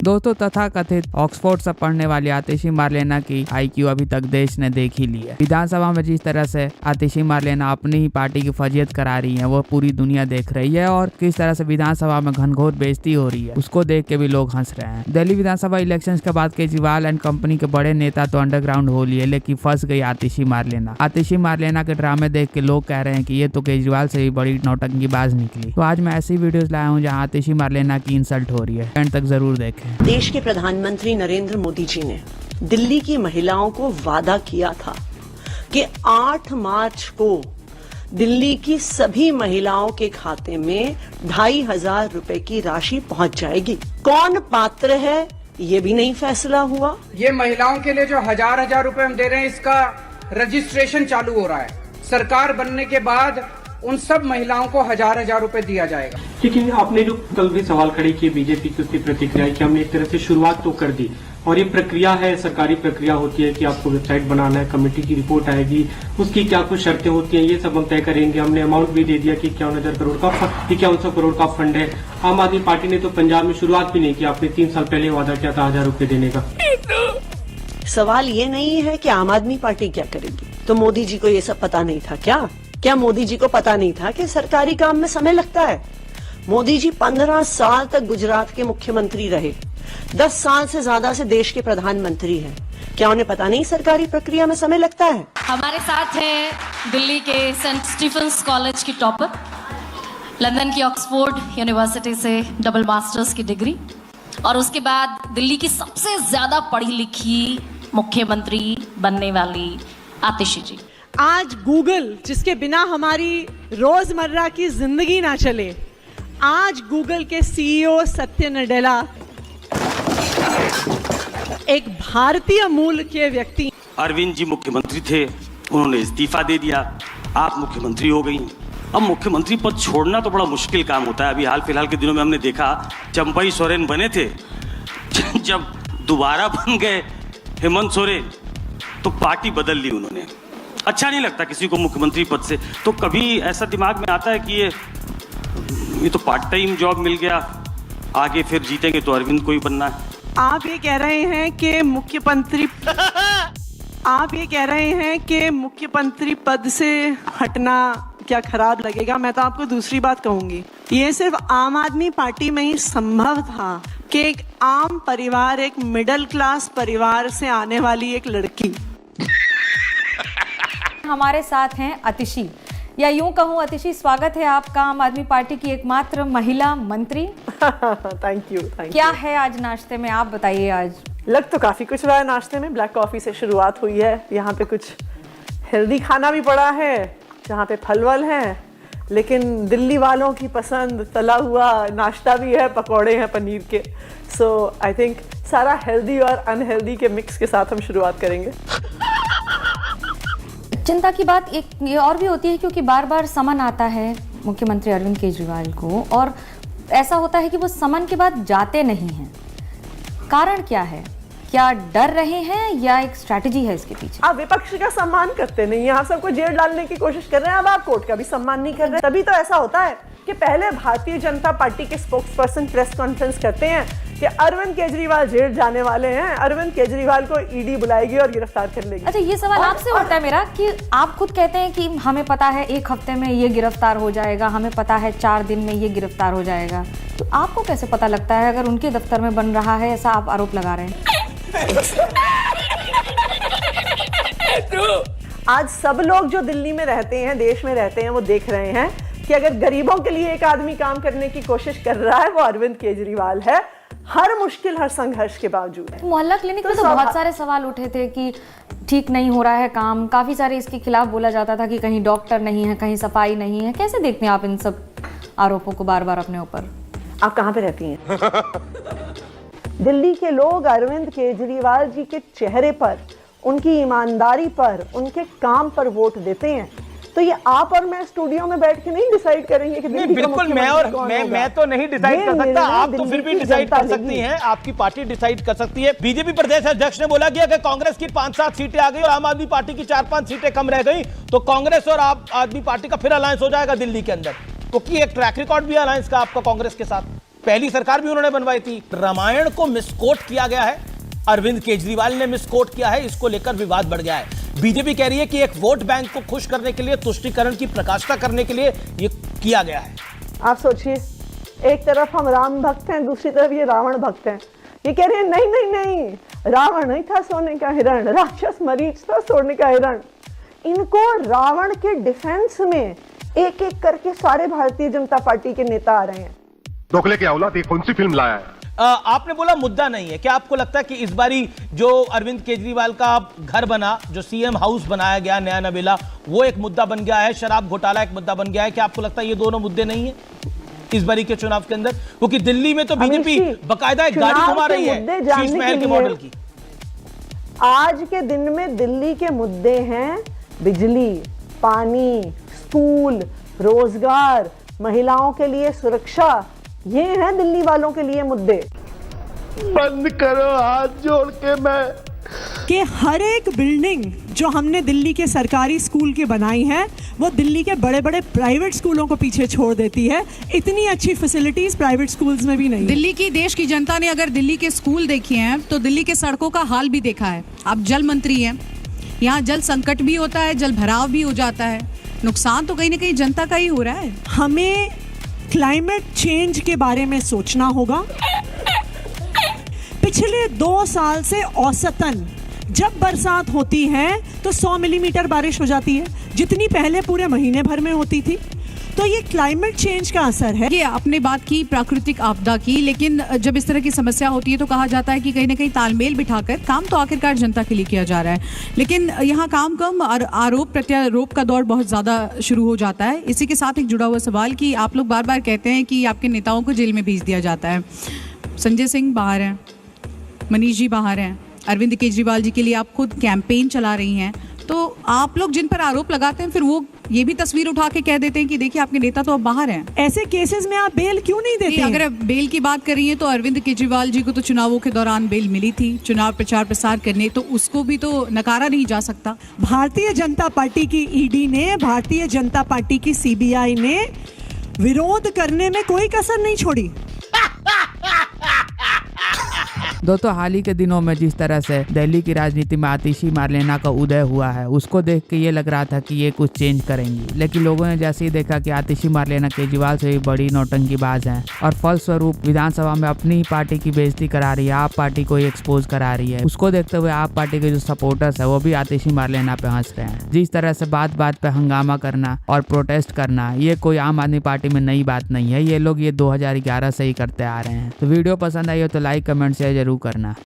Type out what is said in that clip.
दोस्तों, तथा कथित ऑक्सफोर्ड से पढ़ने वाली आतिशी मार्लेना की IQ अभी तक देश ने देख ही ली है। विधानसभा में जिस तरह से आतिशी मार्लेना अपनी ही पार्टी की फजीयत करा रही है वो पूरी दुनिया देख रही है, और किस तरह से विधानसभा में घनघोर बेइज्जती हो रही है उसको देख के भी लोग हंस रहे हैं। दिल्ली विधानसभा इलेक्शंस के बाद केजरीवाल एंड कंपनी के बड़े नेता तो अंडरग्राउंड हो लिए, लेकिन फंस गई आतिशी मार्लेना। आतिशी मार्लेना के ड्रामे देख के लोग कह रहे हैं कि ये तो केजरीवाल से भी बड़ी नौटंकीबाज निकली। तो आज मैं ऐसी वीडियोस लाया हूँ जहाँ आतिशी मार्लेना की इंसल्ट हो रही है। एंड तक जरूर देखें। देश के प्रधानमंत्री नरेंद्र मोदी जी ने दिल्ली की महिलाओं को वादा किया था कि 8 मार्च को दिल्ली की सभी महिलाओं के खाते में 2,500 रुपए की राशि पहुंच जाएगी। कौन पात्र है ये भी नहीं फैसला हुआ। ये महिलाओं के लिए जो हजार रुपए हम दे रहे हैं, इसका रजिस्ट्रेशन चालू हो रहा है। सरकार बनने के बाद उन सब महिलाओं को हजार रुपए दिया जाएगा। लेकिन आपने जो कल भी सवाल खड़े किए बीजेपी की, उसकी प्रतिक्रिया कि हमने एक तरह से शुरुआत तो कर दी और ये प्रक्रिया है, सरकारी प्रक्रिया होती है कि आपको वेबसाइट बनाना है, कमेटी की रिपोर्ट आएगी, उसकी क्या कुछ शर्तें होती हैं, ये सब हम तय करेंगे। हमने अमाउंट भी दे दिया कि 51,000 करोड़ का 5100 करोड़ का फंड है। आम आदमी पार्टी ने तो पंजाब में शुरुआत भी नहीं की, आपने 3 साल पहले वादा किया था 1,000 रुपए देने का। सवाल ये नहीं है कि आम आदमी पार्टी क्या करेगी, तो मोदी जी को ये सब पता नहीं था क्या मोदी जी को पता नहीं था कि सरकारी काम में समय लगता है। मोदी जी 15 साल तक गुजरात के मुख्यमंत्री रहे, 10 साल से ज्यादा से देश के प्रधानमंत्री हैं। क्या उन्हें पता नहीं सरकारी प्रक्रिया में समय लगता है? हमारे साथ है दिल्ली के सेंट स्टीफेंस कॉलेज की टॉपर, लंदन की ऑक्सफोर्ड यूनिवर्सिटी से डबल मास्टर्स की डिग्री, और उसके बाद दिल्ली की सबसे ज्यादा पढ़ी लिखी मुख्यमंत्री बनने वाली आतिशी जी। आज गूगल, जिसके बिना हमारी रोजमर्रा की जिंदगी ना चले, आज गूगल के CEO सत्य नडेला एक भारतीय मूल के व्यक्ति। अरविंद जी मुख्यमंत्री थे, उन्होंने इस्तीफा दे दिया, आप मुख्यमंत्री हो गई। अब मुख्यमंत्री पद छोड़ना तो बड़ा मुश्किल काम होता है। अभी हाल फिलहाल के दिनों में हमने देखा, चंपई सोरेन बने थे, जब दोबारा बन गए हेमंत सोरेन तो पार्टी बदल ली उन्होंने। अच्छा नहीं लगता किसी को मुख्यमंत्री पद से। तो कभी ऐसा दिमाग में आता है कि ये तो पार्ट टाइम जॉब मिल गया, आगे फिर जीतेंगे तो अरविंद को ही बनना है। आप ये कह रहे हैं कि मुख्यमंत्री पद से हटना क्या खराब लगेगा? मैं तो आपको दूसरी बात कहूंगी, ये सिर्फ आम आदमी पार्टी में ही संभव था कि एक आम परिवार, एक मिडिल क्लास परिवार से आने वाली एक लड़की। हमारे साथ हैं अतिशी, या यूं कहूं अतिशी, स्वागत है आपका आम आदमी पार्टी की एकमात्र महिला मंत्री। Thank you. क्या है आज नाश्ते में, आप बताइए। आज लग तो काफी कुछ रहा है नाश्ते में। ब्लैक कॉफी से शुरुआत हुई है, यहाँ पे कुछ हेल्दी खाना भी पड़ा है, जहाँ पे फलवल हैं, लेकिन दिल्ली वालों की पसंद तला हुआ नाश्ता भी है, पकौड़े हैं पनीर के। सो आई थिंक सारा हेल्दी और अनहेल्दी के मिक्स के साथ हम शुरुआत करेंगे। चिंता की बात एक ये और भी होती है, क्योंकि बार बार समन आता है मुख्यमंत्री अरविंद केजरीवाल को, और ऐसा होता है कि वो समन के बाद जाते नहीं हैं। कारण क्या है? क्या डर रहे हैं या एक स्ट्रैटेजी है इसके पीछे? आप विपक्ष का सम्मान करते नहीं हैं, आप सबको जेल डालने की कोशिश कर रहे हैं। अब आप कोर्ट का भी सम्मान नहीं कर रहे। तभी तो ऐसा होता है कि पहले भारतीय जनता पार्टी के स्पोक्सपर्सन प्रेस कॉन्फ्रेंस करते हैं कि अरविंद केजरीवाल जेल जाने वाले हैं, अरविंद केजरीवाल को ईडी बुलाएगी और गिरफ्तार कर लेगी। अच्छा, ये सवाल आपसे उठता है मेरा कि आप खुद कहते हैं कि हमें पता है 1 हफ्ते में ये गिरफ्तार हो जाएगा, हमें पता है 4 दिन में ये गिरफ्तार हो जाएगा, तो आपको कैसे पता लगता है अगर उनके दफ्तर में बन रहा है, ऐसा आप आरोप लगा रहे हैं? आज सब लोग जो दिल्ली में रहते हैं, देश में रहते हैं, वो देख रहे हैं कि अगर गरीबों के लिए एक आदमी काम करने की कोशिश कर रहा है वो अरविंद केजरीवाल है, हर मुश्किल, हर संघर्ष के बावजूद। मोहल्ला क्लिनिक में तो बहुत सारे सवाल उठे थे कि ठीक नहीं हो रहा है काम, काफी सारे इसके खिलाफ बोला जाता था कि कहीं डॉक्टर नहीं है, कहीं सफाई नहीं है। कैसे देखते हैं आप इन सब आरोपों को बार बार अपने ऊपर? आप कहाँ पे रहती हैं? दिल्ली के लोग अरविंद केजरीवाल जी के चेहरे पर, उनकी ईमानदारी पर, उनके काम पर वोट देते हैं। तो ये आप और मैं स्टूडियो में बैठ के नहीं डिसाइड करेंगे कि नहीं, बिल्कुल मैं तो नहीं डिसाइड कर सकता, आप तो फिर भी डिसाइड कर सकती हैं, आपकी पार्टी डिसाइड कर सकती है। बीजेपी प्रदेश अध्यक्ष ने बोला कि अगर कांग्रेस की 5-7 सीटें आ गई और आम आदमी पार्टी की 4-5 सीटें कम रह गई तो कांग्रेस और आम आदमी पार्टी का फिर अलायंस हो जाएगा दिल्ली के अंदर, क्योंकि एक ट्रैक रिकॉर्ड भी अलायंस का आपका कांग्रेस के साथ। पहली सरकार भी उन्होंने बनवाई थी। रामायण को मिसकोट किया गया है, अरविंद केजरीवाल ने मिसकोट किया है, इसको लेकर विवाद बढ़ गया है। बीजेपी कह रही है कि एक वोट बैंक को खुश करने के लिए, तुष्टीकरण की प्रकाशिता करने के लिए ये किया गया है। आप सोचिए, एक तरफ हम राम भक्त हैं, दूसरी तरफ ये रावण भक्त हैं। ये कह रहे हैं नहीं नहीं नहीं, रावण नहीं था सोने का हिरण, राक्षस मरीच था सोने का हिरण। इनको रावण के डिफेंस में एक एक करके सारे भारतीय जनता पार्टी के नेता आ रहे हैं। दोगले की औलाद, ये कौन सी फिल्म लाया है? आपने बोला मुद्दा नहीं है, क्या आपको लगता है कि इस बारी जो अरविंद केजरीवाल का घर बना, जो सीएम हाउस बनाया गया नया नवेला, वो एक मुद्दा बन गया है, शराब घोटाला एक मुद्दा बन गया है? क्या आपको लगता है ये दोनों मुद्दे नहीं है इस बारी के चुनाव के अंदर? क्योंकि दिल्ली में तो बीजेपी बकायदा एक गाड़ी घुमा रही है शीश महल के मॉडल की। आज के दिन में दिल्ली के मुद्दे हैं बिजली, पानी, स्कूल, रोजगार, महिलाओं के लिए सुरक्षा। ये हैं दिल्ली वालों के लिए मुद्दे। बंद करो हाथ जोड़ के मैं कि हर एक बिल्डिंग जो हमने दिल्ली के सरकारी स्कूल के बनाई है वो दिल्ली के बड़े बड़े प्राइवेट स्कूलों को पीछे छोड़ देती है। इतनी अच्छी फैसिलिटीज प्राइवेट स्कूल्स में भी नहीं। दिल्ली की, देश की जनता ने अगर दिल्ली के स्कूल देखे हैं तो दिल्ली के सड़कों का हाल भी देखा है। आप जल मंत्री हैं, यहाँ जल संकट भी होता है, जल भराव भी हो जाता है। नुकसान तो कहीं ना कहीं जनता का ही हो रहा है। हमें क्लाइमेट चेंज के बारे में सोचना होगा। पिछले 2 साल से औसतन जब बरसात होती है तो 100 मिलीमीटर बारिश हो जाती है, जितनी पहले पूरे महीने भर में होती थी। तो ये क्लाइमेट चेंज का असर है। ये आपने बात की प्राकृतिक आपदा की, लेकिन जब इस तरह की समस्या होती है तो कहा जाता है कि कहीं ना कहीं तालमेल बिठाकर काम तो आखिरकार जनता के लिए किया जा रहा है, लेकिन यहाँ काम कम और आरोप प्रत्यारोप का दौर बहुत ज़्यादा शुरू हो जाता है। इसी के साथ एक जुड़ा हुआ सवाल कि आप लोग बार बार कहते हैं कि आपके नेताओं को जेल में भेज दिया जाता है। संजय सिंह बाहर हैं, मनीष जी बाहर हैं, अरविंद केजरीवाल जी के लिए आप खुद कैंपेन चला रही हैं, तो आप लोग जिन पर आरोप लगाते हैं फिर वो ये भी तस्वीर उठा के कह देते हैं कि देखिए आपके नेता तो अब बाहर हैं। ऐसे केसेस में आप बेल क्यों नहीं देते? अगर आप बेल की बात कर रही हैं तो अरविंद केजरीवाल जी को तो चुनावों के दौरान बेल मिली थी चुनाव प्रचार प्रसार करने, तो उसको भी तो नकारा नहीं जा सकता। भारतीय जनता पार्टी की ईडी ने, भारतीय जनता पार्टी की सीबीआई ने विरोध करने में कोई कसर नहीं छोड़ी। दोस्तों, हाल ही के दिनों में जिस तरह से दिल्ली की राजनीति में आतिशी मारलेना का उदय हुआ है, उसको देख के ये लग रहा था कि ये कुछ चेंज करेंगी, लेकिन लोगों ने जैसे ही देखा कि आतिशी मारलेना केजरीवाल से भी बड़ी नौटंकीबाज है और फलस्वरूप विधानसभा में अपनी ही पार्टी की बेइज्जती करा रही है, आप पार्टी को एक्सपोज करा रही है, उसको देखते हुए आप पार्टी के जो सपोर्टर्स है वो भी आतिशी मारलेना पे हंस रहे हैं। जिस तरह से बात बात पे हंगामा करना और प्रोटेस्ट करना, ये कोई आम आदमी पार्टी में नई बात नहीं है। ये लोग ये 2011 से ही करते आ रहे हैं। तो वीडियो पसंद आई हो तो लाइक, कमेंट, शेयर जरूर करना।